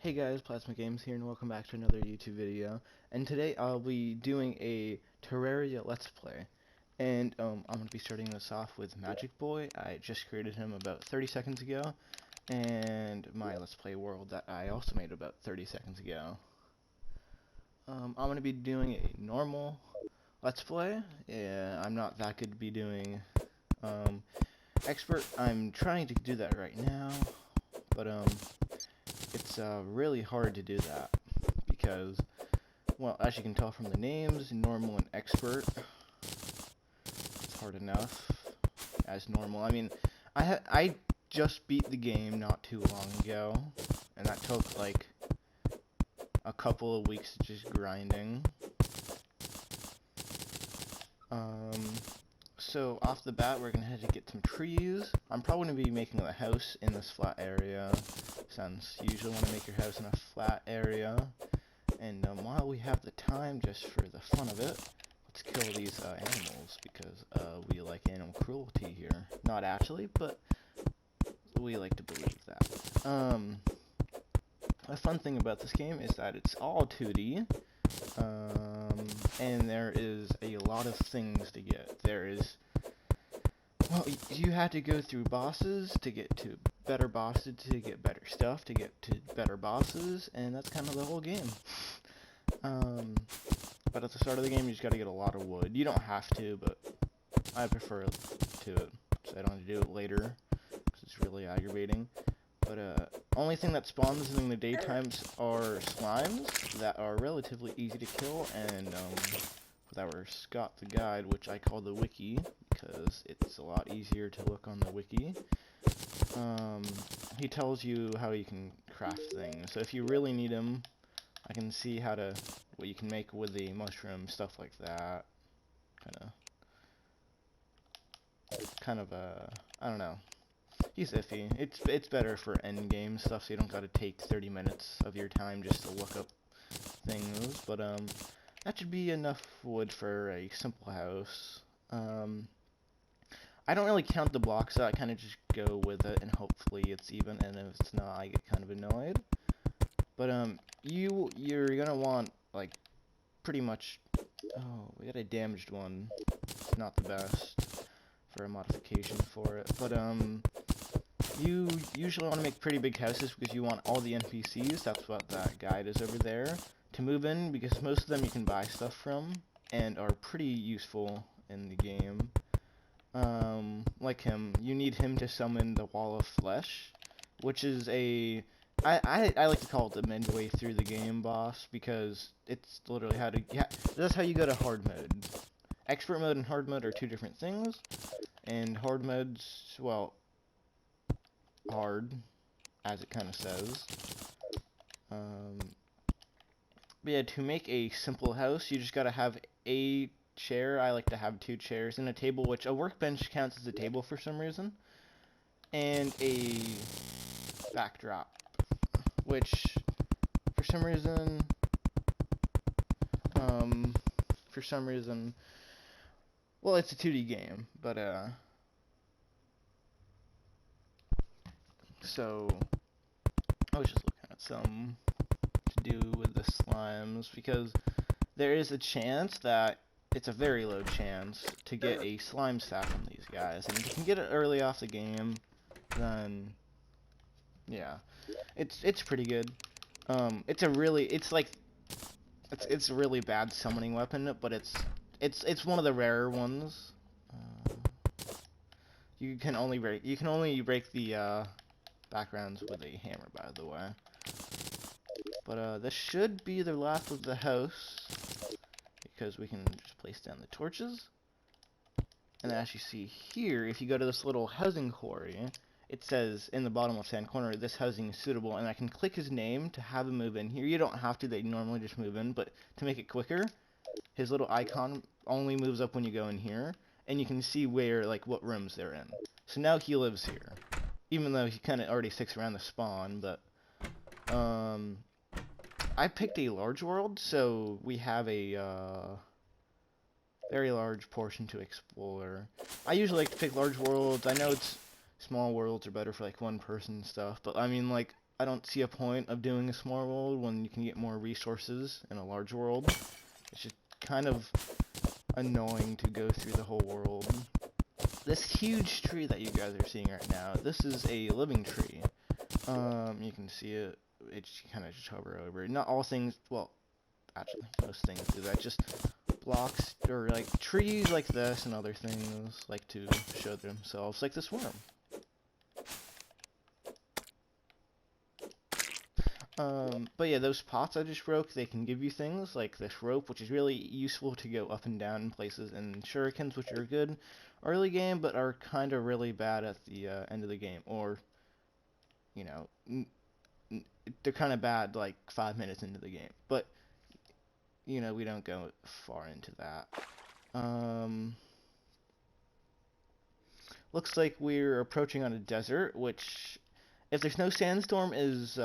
Hey guys, Plasma Games here and welcome back to another YouTube video. And today I'll be doing a Terraria Let's Play. And I'm going to be starting this off with Magic Boy. I just created him about 30 seconds ago. And my Let's Play world that I also made about 30 seconds ago. I'm going to be doing a normal Let's Play. Yeah, I'm not that good to be doing expert. I'm trying to do that right now. But it's really hard to do that because, well, as you can tell from the names, normal and expert, it's hard enough as normal. I mean, I just beat the game not too long ago, and that took like a couple of weeks of just grinding. So off the bat, we're gonna have to get some trees. I'm probably gonna be making a house in this flat area, since you usually want to make your house in a flat area. And while we have the time, just for the fun of it, let's kill these animals, because we like animal cruelty here. Not actually, but we like to believe that. A fun thing about this game is that it's all 2D, and there is a lot of things to get. There is, well, you have to go through bosses to get to better bosses, to get better stuff, to get to better bosses, and that's kind of the whole game. But at the start of the game, you just gotta get a lot of wood. You don't have to, but I prefer to it, so I don't have to do it later, because it's really aggravating. But only thing that spawns in the daytimes are slimes that are relatively easy to kill, and with our Scott the Guide, which I call the wiki, because it's a lot easier to look on the wiki. He tells you how you can craft things, so if you really need him, I can see what you can make with the mushroom, stuff like that. I don't know. He's iffy. It's better for end game stuff, so you don't gotta take 30 minutes of your time just to look up things. But that should be enough wood for a simple house. I don't really count the blocks, so I kind of just go with it, and hopefully it's even. And if it's not, I get kind of annoyed. But you're gonna want like pretty much. Oh, we got a damaged one. It's not the best for a modification for it, but you usually want to make pretty big houses because you want all the NPCs, that's what that guide is over there, to move in, because most of them you can buy stuff from, and are pretty useful in the game. Like him, you need him to summon the Wall of Flesh, which is I like to call it the midway through the game boss, because it's literally that's how you go to hard mode. Expert mode and hard mode are two different things, and hard mode's, well, hard, as it kind of says. But yeah, to make a simple house, you just gotta have a chair. I like to have 2 chairs and a table, which a workbench counts as a table for some reason, and a backdrop, which for some reason, well, it's a 2D game, but so I was just looking at some to do with the slimes, because there is a chance that it's a very low chance to get a slime stack from these guys, and if you can get it early off the game, then yeah, it's pretty good. It's a really bad summoning weapon, but it's one of the rarer ones. You can only break the backgrounds with a hammer, by the way. But this should be the last of the house, because we can just place down the torches. And as you see here, if you go to this little housing quarry, it says in the bottom left-hand corner, this housing is suitable, and I can click his name to have him move in here. You don't have to, they normally just move in, but to make it quicker, his little icon only moves up when you go in here, and you can see where, like, what rooms they're in. So now he lives here, even though he kind of already sticks around the spawn. But I picked a large world, so we have a very large portion to explore. I usually like to pick large worlds. I know small worlds are better for like one person stuff, but I mean, like, I don't see a point of doing a small world when you can get more resources in a large world. It's just kind of annoying to go through the whole world. This huge tree that you guys are seeing right now, this is a living tree. You can see it. It's kind of just hover over. Not all things, well, actually, most things do that. Just blocks, or like trees like this and other things like to show themselves, like this worm. But yeah, those pots I just broke, they can give you things like this rope, which is really useful to go up and down in places, and shurikens, which are good early game, but are kind of really bad at the end of the game, or, you know, they're kind of bad like 5 minutes into the game, but, you know, we don't go far into that. Looks like we're approaching on a desert, which, if there's no sandstorm, is,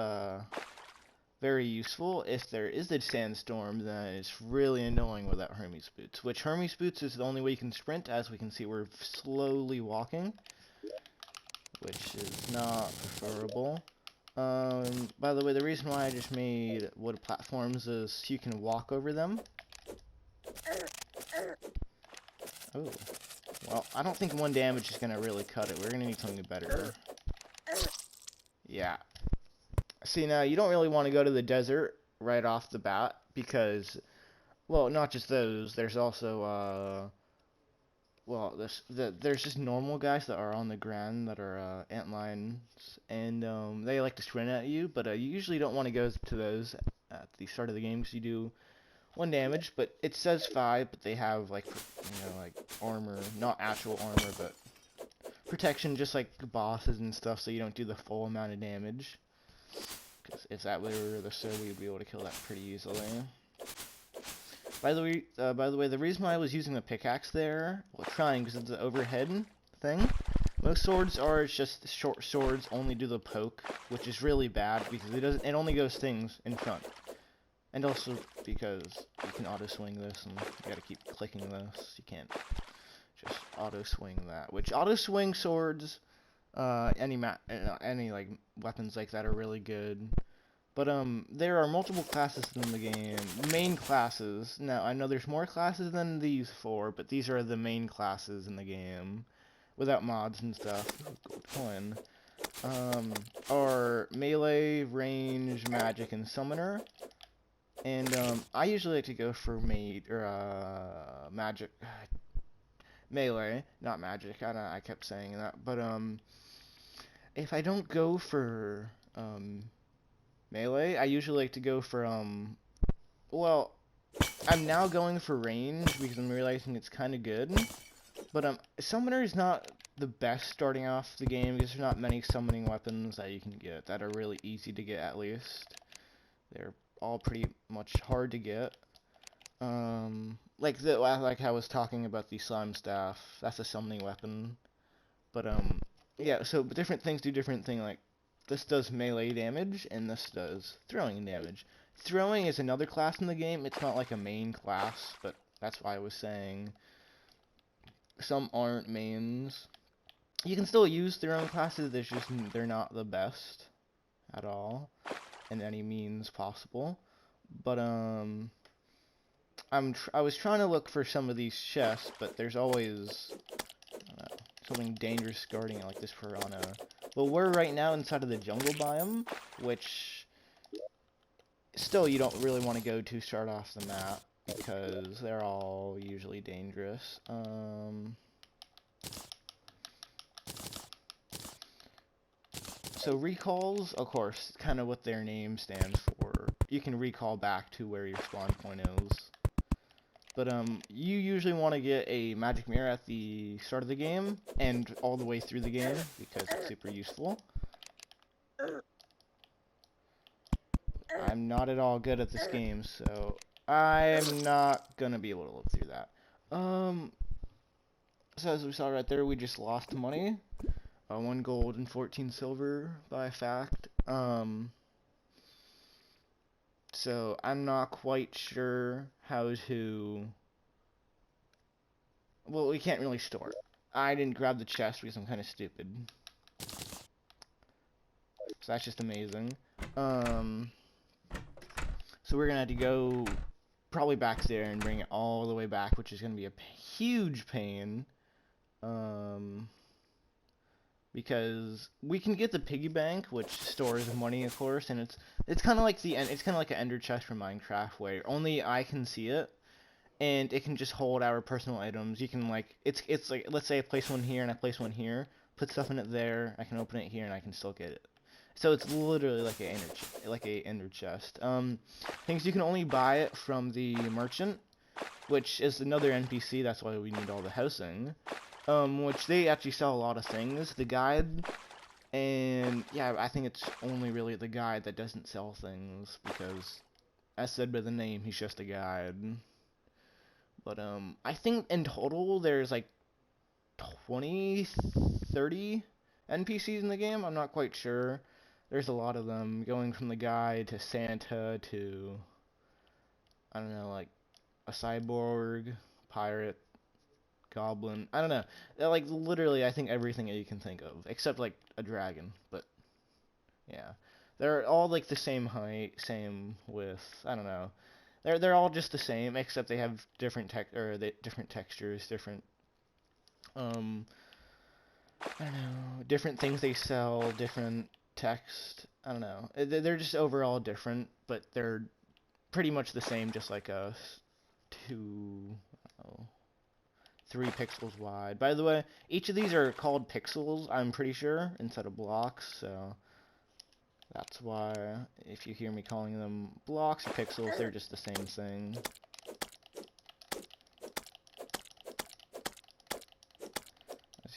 very useful. If there is a sandstorm, then it's really annoying without Hermes boots, which Hermes boots is the only way you can sprint. As we can see, we're slowly walking, which is not preferable. By the way, the reason why I just made wood platforms is you can walk over them. Oh, well, I don't think 1 damage is gonna really cut it. We're gonna need something better. Yeah. See, now, you don't really want to go to the desert right off the bat, because, well, not just those, there's also, well, there's just normal guys that are on the ground that are, antlions, and, they like to sprint at you, but, you usually don't want to go to those at the start of the game, because you do 1 damage, but it says 5, but they have, like, you know, like, armor, not actual armor, but protection, just like bosses and stuff, so you don't do the full amount of damage. Because if that were the so, we'd be able to kill that pretty easily. By the way, the reason why I was using the pickaxe there, well, trying, because it's an overhead thing. Most swords are just short swords, only do the poke, which is really bad because it only goes things in front. And also because you can auto swing this, and you gotta keep clicking this. You can't just auto swing that. Which auto swing swords, any like weapons like that are really good. But there are multiple classes in the game. Main classes. Now I know there's more classes than these 4, but these are the main classes in the game, without mods and stuff. Gold coin. Are melee, range, magic, and summoner. And I usually like to go for magic. Melee, not magic. I kept saying that, but if I don't go for melee, I usually like to go for well, I'm now going for range because I'm realizing it's kind of good. But summoner is not the best starting off the game because there's not many summoning weapons that you can get that are really easy to get. At least they're all pretty much hard to get. Like I was talking about the slime staff, that's a summoning weapon. But yeah, so different things do different things. Like this does melee damage, and this does throwing damage. Throwing is another class in the game. It's not like a main class, but that's why I was saying some aren't mains. You can still use throwing classes. They're not the best at all, in any means possible. But I was trying to look for some of these chests, but there's always something dangerous guarding it, like this piranha. Well, we're right now inside of the jungle biome, which still you don't really want to go to start off the map because they're all usually dangerous. So recalls, of course, kind of what their name stands for. You can recall back to where your spawn point is. But you usually want to get a magic mirror at the start of the game and all the way through the game because it's super useful. I'm not at all good at this game, so I'm not gonna be able to look through that. So as we saw right there, we just lost money. 1 gold and 14 silver by fact. So I'm not quite sure how to... Well, we can't really store it. I didn't grab the chest because I'm kind of stupid. So that's just amazing. So we're gonna have to go probably back there and bring it all the way back, which is gonna be a huge pain. Because we can get the piggy bank, which stores money, of course, and it's kind of like an ender chest from Minecraft, where only I can see it, and it can just hold our personal items. You can like it's like, let's say I place one here and I place one here, put stuff in it there. I can open it here and I can still get it. So it's literally like a ender chest. Things you can only buy it from the merchant, which is another NPC. That's why we need all the housing. Which they actually sell a lot of things. The guide, and yeah, I think it's only really the guide that doesn't sell things, because, as said by the name, he's just a guide. But, I think in total there's like 20, 30 NPCs in the game. I'm not quite sure. There's a lot of them, going from the guide to Santa to, I don't know, like a cyborg, pirate, goblin. I don't know. They're like literally, I think everything that you can think of, except like a dragon. But yeah, they're all like the same height, same width. I don't know. They're all just the same, except they have different different textures, different I don't know, different things they sell, different text. I don't know. They're just overall different, but they're pretty much the same, just like a 3 pixels wide. By the way, each of these are called pixels, I'm pretty sure, instead of blocks, so that's why if you hear me calling them blocks or pixels, they're just the same thing.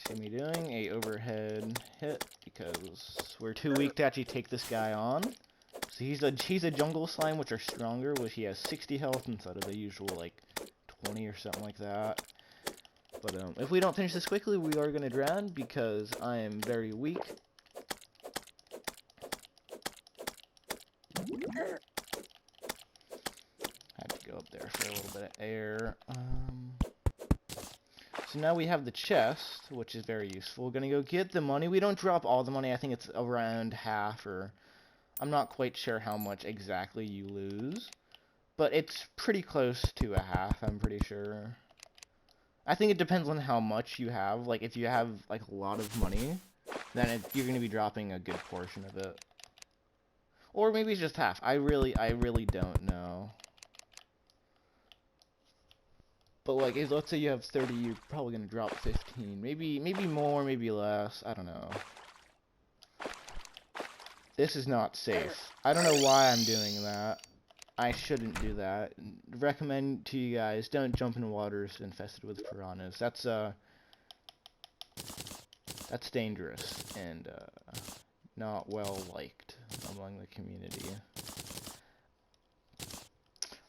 See me doing a overhead hit because we're too weak to actually take this guy on. So he's a jungle slime, which are stronger, which he has 60 health instead of the usual like 20 or something like that. But if we don't finish this quickly, we are gonna drown because I am very weak. Had to go up there for a little bit of air. So now we have the chest, which is very useful. We're gonna go get the money. We don't drop all the money. I think it's around half, or I'm not quite sure how much exactly you lose, but it's pretty close to a half, I'm pretty sure. I think it depends on how much you have. Like, if you have like a lot of money, then you're gonna be dropping a good portion of it, or maybe it's just half. I really don't know. But like, if let's say you have 30, you're probably gonna drop 15. Maybe more, maybe less. I don't know. This is not safe. I don't know why I'm doing that. I shouldn't do that. Recommend to you guys, don't jump in waters infested with piranhas. That's dangerous and not well liked among the community.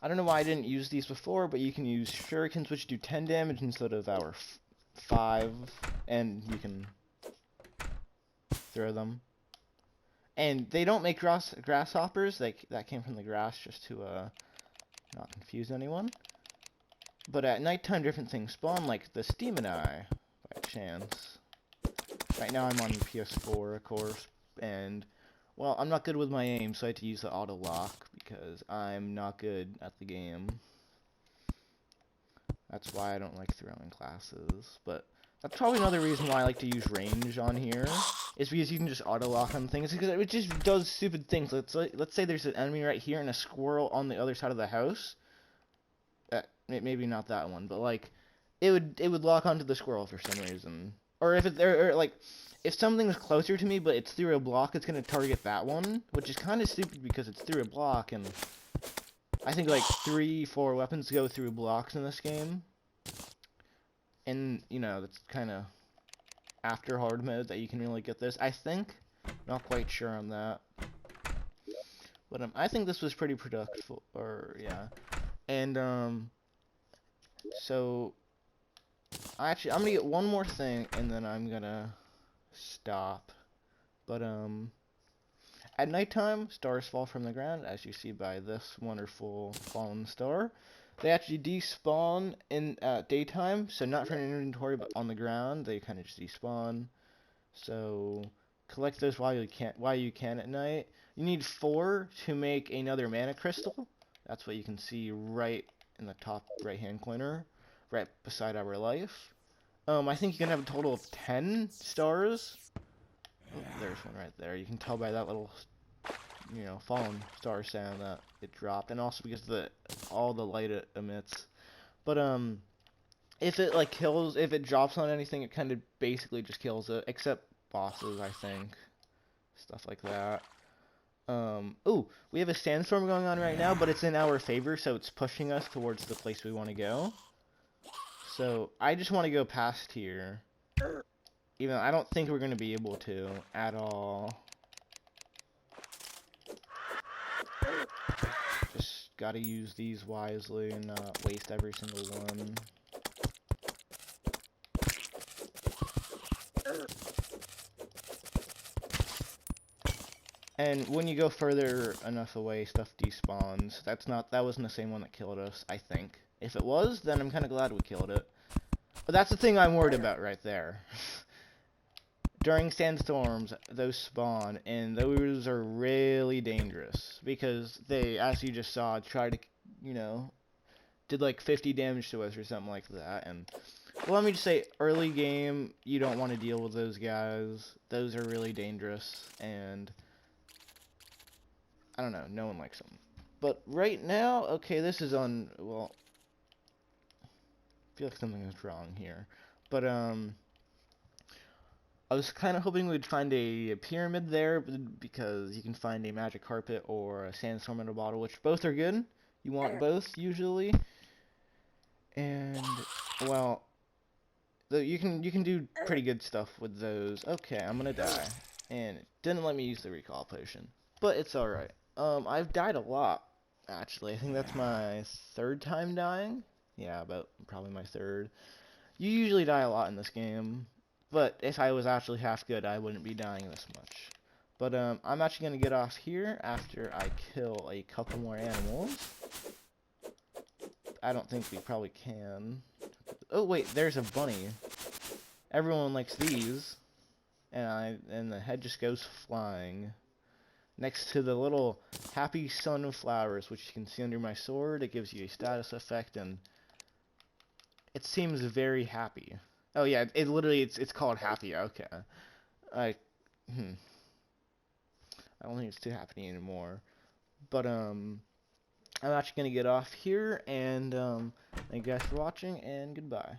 I don't know why I didn't use these before, but you can use shurikens, which do 10 damage instead of our 5, and you can throw them. And they don't make grasshoppers. That came from the grass, just to not confuse anyone. But at nighttime, different things spawn, like the Demon Eye, by chance. Right now I'm on PS4, of course, and well, I'm not good with my aim, so I had to use the auto lock because I'm not good at the game. That's why I don't like throwing classes, but that's probably another reason why I like to use range on here, is because you can just auto lock on things, because it just does stupid things. Let's say there's an enemy right here and a squirrel on the other side of the house. Maybe not that one, but like it would lock onto the squirrel for some reason. Or if like if something's closer to me but it's through a block, it's gonna target that one, which is kind of stupid because it's through a block, and I think like 3-4 weapons go through blocks in this game. And you know, that's kind of after hard mode that you can really get this, I think. Not quite sure on that, but I think this was pretty productive. Or yeah, and so I'm gonna get one more thing and then I'm gonna stop. But at nighttime, stars fall from the ground, as you see by this wonderful fallen star. They actually despawn in daytime, so not from an inventory, but on the ground. They kind of just despawn. So collect those while you can at night. You need 4 to make another mana crystal. That's what you can see right in the top right-hand corner, right beside our life. I think you can have a total of 10 stars. Oh, there's one right there. You can tell by that little, fallen star sound that it dropped, and also because all the light it emits. But if it if it drops on anything, it kind of basically just kills it, except bosses, I think, stuff like that. Ooh, we have a sandstorm going on right now, but it's in our favor, so it's pushing us towards the place we want to go. So I just want to go past here. Even though I don't think we're going to be able to at all. Just gotta use these wisely and not waste every single one. And when you go further enough away, stuff despawns. That wasn't the same one that killed us, I think. If it was, then I'm kind of glad we killed it. But that's the thing I'm worried about right there. During sandstorms, those spawn, and those are really dangerous. Because they, as you just saw, tried to, did like 50 damage to us or something like that. And, well, let me just say, early game, you don't want to deal with those guys. Those are really dangerous, and I don't know, no one likes them. But right now, okay, this is well, I feel like something is wrong here. But, I was kind of hoping we'd find a pyramid there, because you can find a magic carpet or a sandstorm in a bottle, which both are good. You want both, usually. And, well, you can do pretty good stuff with those. Okay, I'm gonna die. And it didn't let me use the recall potion. But it's alright. I've died a lot, actually. I think that's my 3rd time dying. Yeah, probably my 3rd. You usually die a lot in this game. But if I was actually half good, I wouldn't be dying this much. But I'm actually going to get off here after I kill a couple more animals. I don't think we probably can. Oh wait, there's a bunny. Everyone likes these. And the head just goes flying. Next to the little happy sunflowers, which you can see under my sword. It gives you a status effect, and it seems very happy. Oh yeah, it's called happy. Okay, I don't think it's too happy anymore. But I'm actually gonna get off here, and thank you guys for watching, and goodbye.